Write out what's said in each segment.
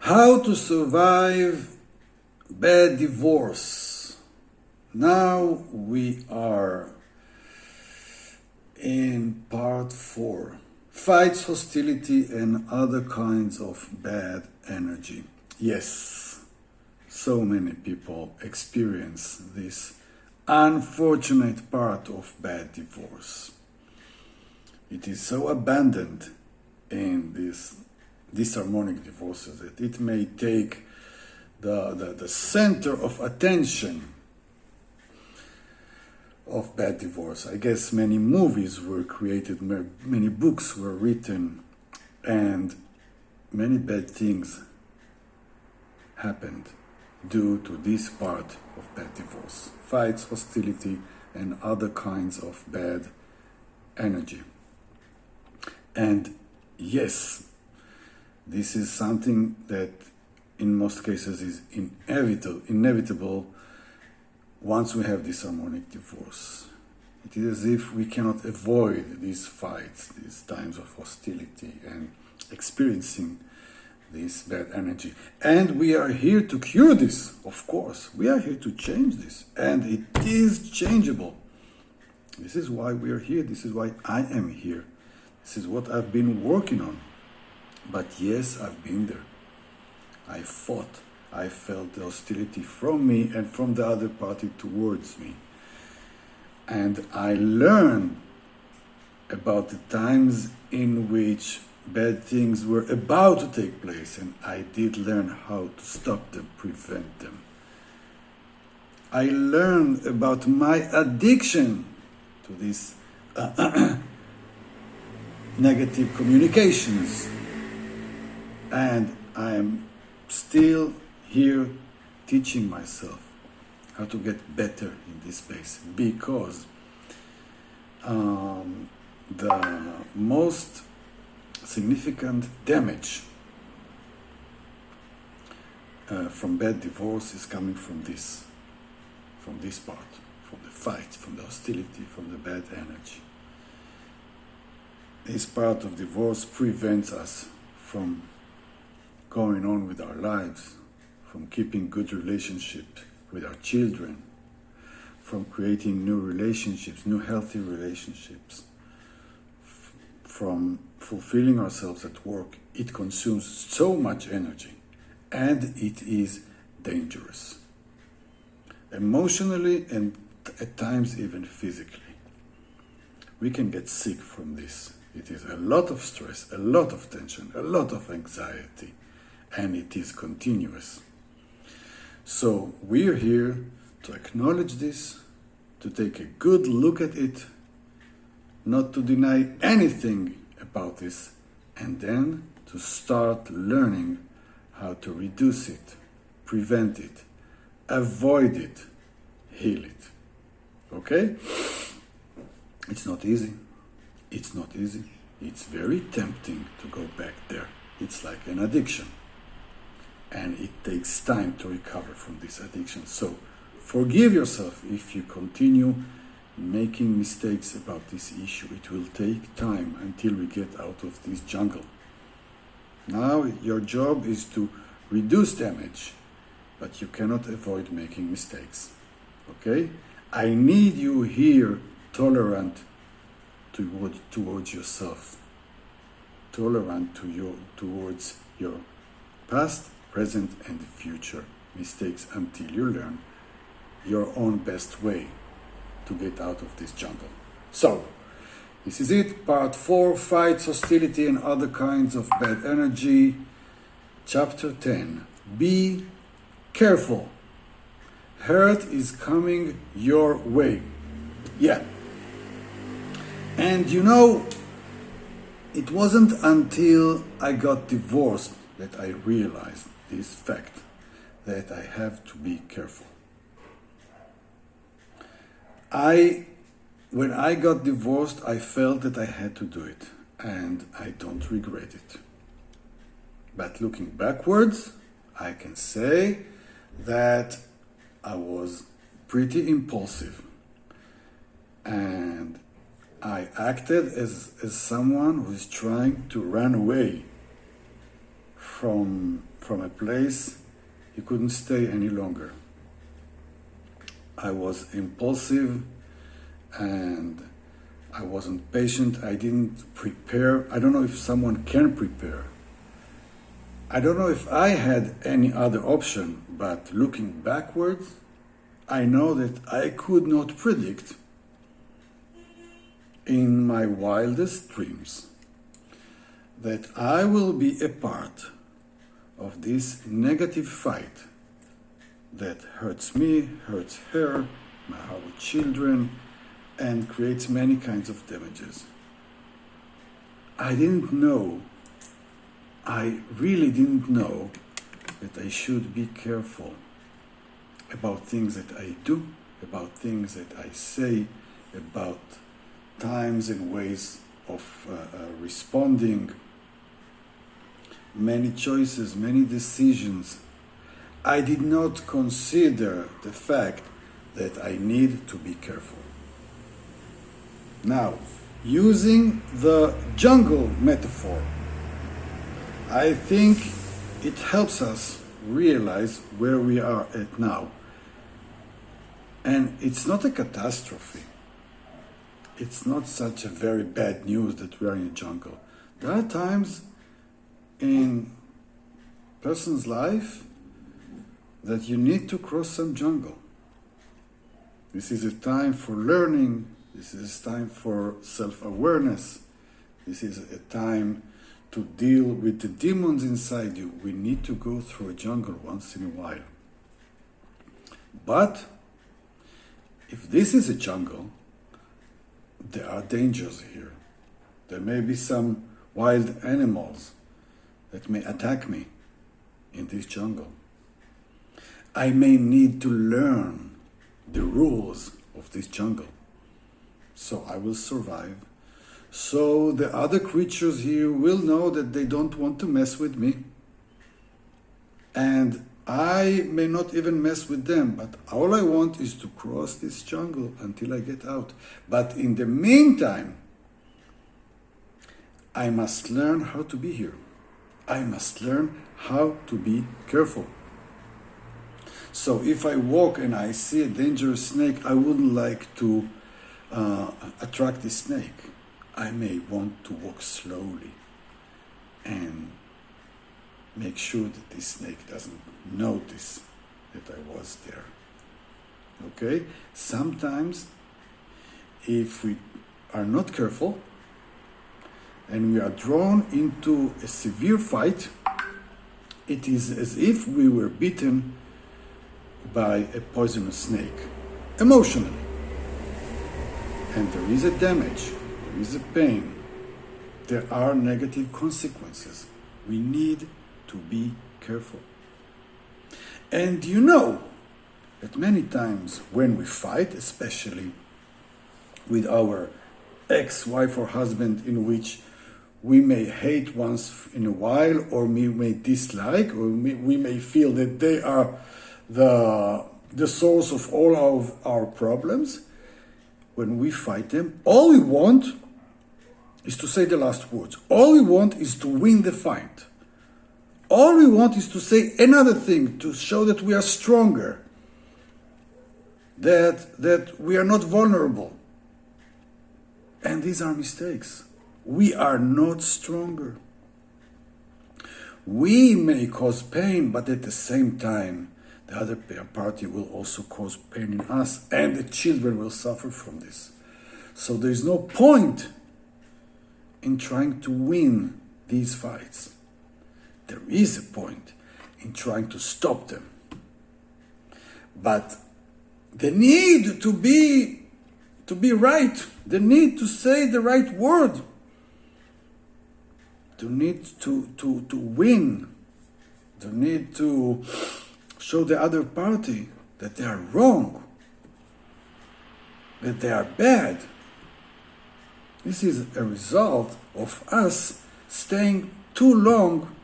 How to survive bad divorce. Now we are in part 4. Fights, hostility, and other kinds of bad energy. Yes, so many people experience this unfortunate part of bad divorce. It is so abundant in these disharmonic divorces that it may take the center of attention of bad divorce. I guess many movies were created, many books were written, and many bad things happened due to this part of bad divorce. Fights, hostility, and other kinds of bad energy. And yes, this is something that in most cases is inevitable once we have disharmonic divorce. It is as if we cannot avoid these fights, these times of hostility and experiencing this bad energy. And we are here to cure this, of course. We are here to change this, and it is changeable. This is why we are here. This is why I am here. This is what I've been working on. But yes, I've been there. I fought. I felt the hostility from me and from the other party towards me. And I learned about the times in which bad things were about to take place, and I did learn how to stop them, prevent them. I learned about my addiction to these negative communications. And I am still here teaching myself how to get better in this space, because the most significant damage from bad divorce is coming from this part, from the fight, from the hostility, from the bad energy. This part of divorce prevents us from going on with our lives, from keeping good relationships with our children, from creating new relationships, new healthy relationships, from fulfilling ourselves at work. It consumes so much energy, and it is dangerous, emotionally and at times even physically. We can get sick from this. It is a lot of stress, a lot of tension, a lot of anxiety, and it is continuous. So we are here to acknowledge this, to take a good look at it, not to deny anything about this, and then to start learning how to reduce it, prevent it, avoid it, heal it. Okay? It's not easy. It's not easy. It's very tempting to go back there. It's like an addiction. And it takes time to recover from this addiction. So forgive yourself if you continue making mistakes about this issue. It will take time until we get out of this jungle. Now your job is to reduce damage, but you cannot avoid making mistakes. Okay? I need you here tolerant towards yourself, tolerant towards your past, present, and future mistakes until you learn your own best way to get out of this jungle. So, this is it, part 4, fights, hostility, and other kinds of bad energy, chapter 10. Be careful. Hurt is coming your way. Yeah. And you know, it wasn't until I got divorced that I realized this fact, that I have to be careful. When I got divorced, I felt that I had to do it, and I don't regret it. But looking backwards, I can say that I was pretty impulsive, and I acted as someone who is trying to run away from from a place he couldn't stay any longer. I was impulsive and I wasn't patient. I didn't prepare. I don't know if someone can prepare. I don't know if I had any other option, but looking backwards, I know that I could not predict in my wildest dreams that I will be a part of this negative fight that hurts me, hurts her, our children, and creates many kinds of damages. I didn't know, I really didn't know that I should be careful about things that I do, about things that I say, about times and ways of responding, many choices, many decisions. I did not consider the fact that I need to be careful. Now, using the jungle metaphor, I think it helps us realize where we are at now. And it's not a catastrophe. It's not such a very bad news that we are in a jungle. There are times in a person's life that you need to cross some jungle. This is a time for learning. This is a time for self-awareness. This is a time to deal with the demons inside you. We need to go through a jungle once in a while. But if this is a jungle, there are dangers here. There may be some wild animals that may attack me in this jungle. I may need to learn the rules of this jungle, so I will survive. So the other creatures here will know that they don't want to mess with me. And I may not even mess with them, but all I want is to cross this jungle until I get out. But in the meantime, I must learn how to be here. I must learn how to be careful. So if I walk and I see a dangerous snake, I wouldn't like to attract the snake. I may want to walk slowly and make sure that this snake doesn't notice that I was there. Okay? Sometimes, if we are not careful and we are drawn into a severe fight, it is as if we were bitten by a poisonous snake, emotionally. And there is a damage, there is a pain, there are negative consequences. We need to be careful. And you know that many times when we fight, especially with our ex-wife or husband, in which we may hate once in a while, or we may dislike, or we may feel that they are the source of all of our problems, when we fight them, all we want is to say the last words. All we want is to win the fight. All we want is to say another thing, to show that we are stronger, that we are not vulnerable. And these are mistakes. We are not stronger. We may cause pain, but at the same time, the other party will also cause pain in us, and the children will suffer from this. So there is no point in trying to win these fights. There is a point in trying to stop them. But the need to be right, the need to say the right word, the need to win, the need to show the other party that they are wrong, that they are bad. This is a result of us staying too long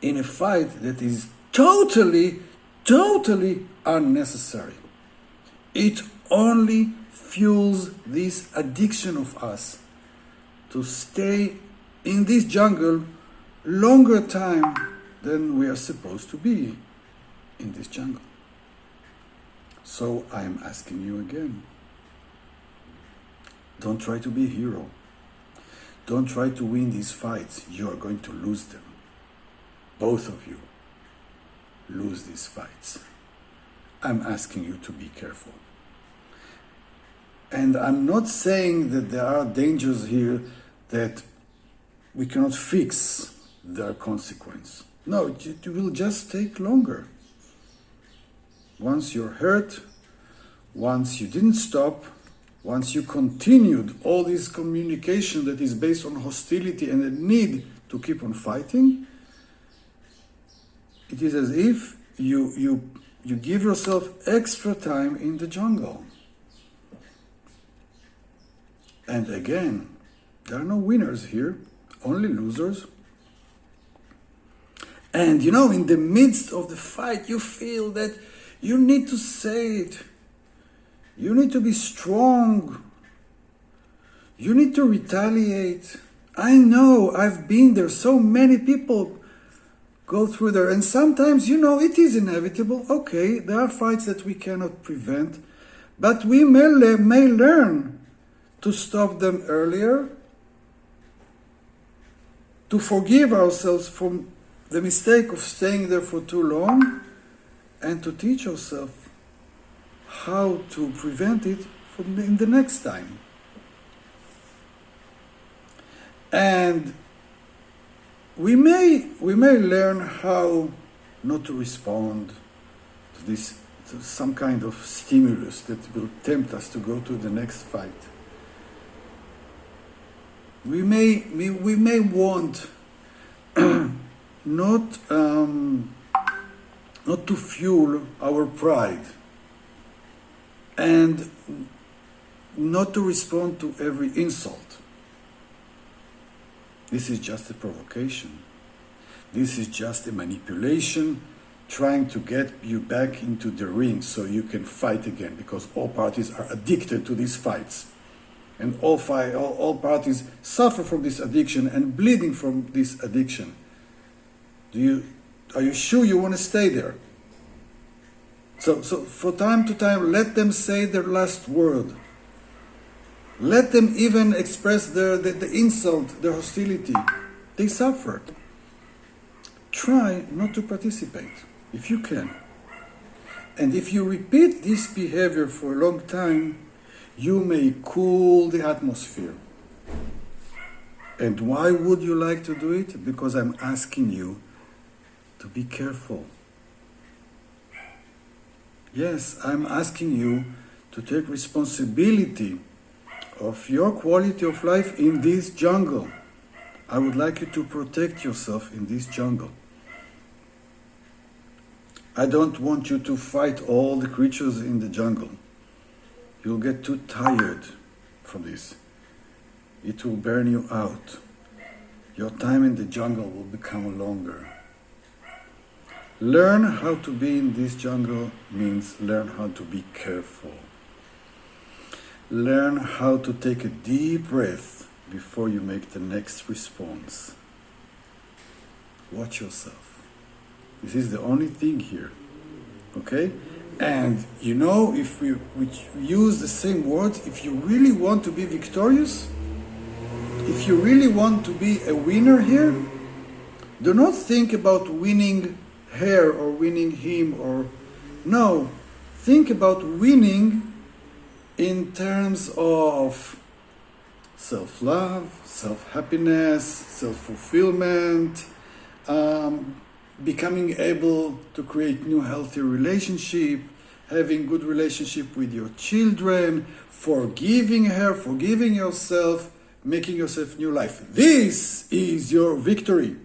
in a fight that is totally unnecessary. It only fuels this addiction of us to stay in this jungle longer time than we are supposed to be in this jungle. So I'm asking you again, don't try to be a hero. Don't try to win these fights. You are going to lose them. Both of you lose these fights. I'm asking you to be careful. And I'm not saying that there are dangers here that we cannot fix their consequence. No, it will just take longer. Once you're hurt, once you didn't stop, once you continued all this communication that is based on hostility and a need to keep on fighting, it is as if you give yourself extra time in the jungle. And again, there are no winners here, only losers. And you know, in the midst of the fight, you feel that you need to say it. You need to be strong. You need to retaliate. I know, I've been there. So many people go through there. And sometimes, you know, it is inevitable. Okay, there are fights that we cannot prevent. But we may learn to stop them earlier, to forgive ourselves from the mistake of staying there for too long, and to teach ourselves how to prevent it in the next time. And we may learn how not to respond to some kind of stimulus that will tempt us to go to the next fight. We may want not to fuel our pride and not to respond to every insult. This is just a provocation. This is just a manipulation trying to get you back into the ring so you can fight again, because all parties are addicted to these fights. And all parties suffer from this addiction and bleeding from this addiction. Are you sure you want to stay there? So for time to time, let them say their last word. Let them even express the insult, the hostility. They suffer. Try not to participate, if you can. And if you repeat this behavior for a long time, you may cool the atmosphere. And why would you like to do it? Because I'm asking you to be careful. Yes, I'm asking you to take responsibility of your quality of life in this jungle. I would like you to protect yourself in this jungle. I don't want you to fight all the creatures in the jungle. You'll get too tired from this. It will burn you out. Your time in the jungle will become longer. Learn how to be in this jungle means learn how to be careful. Learn how to take a deep breath before you make the next response. Watch yourself. This is the only thing here. Okay? And you know, if we use the same words, if you really want to be victorious, if you really want to be a winner here, do not think about winning her or winning him or... No, think about winning in terms of self-love, self-happiness, self-fulfillment, becoming able to create new healthy relationship, having good relationship with your children, forgiving her, forgiving yourself, making yourself new life. This is your victory.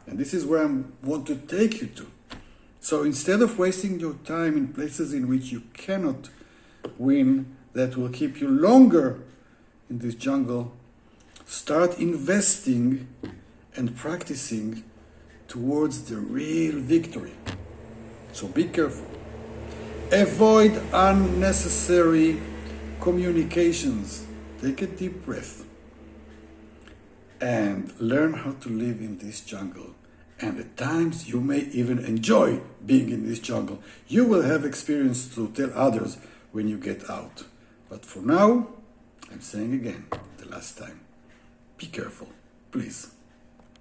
And this is where I want to take you to. So instead of wasting your time in places in which you cannot win, that will keep you longer in this jungle, start investing and practicing towards the real victory. So be careful. Avoid unnecessary communications. Take a deep breath. and learn how to live in this jungle. And at times you may even enjoy being in this jungle. You will have experience to tell others when you get out. But for now, I'm saying again, the last time, be careful, please.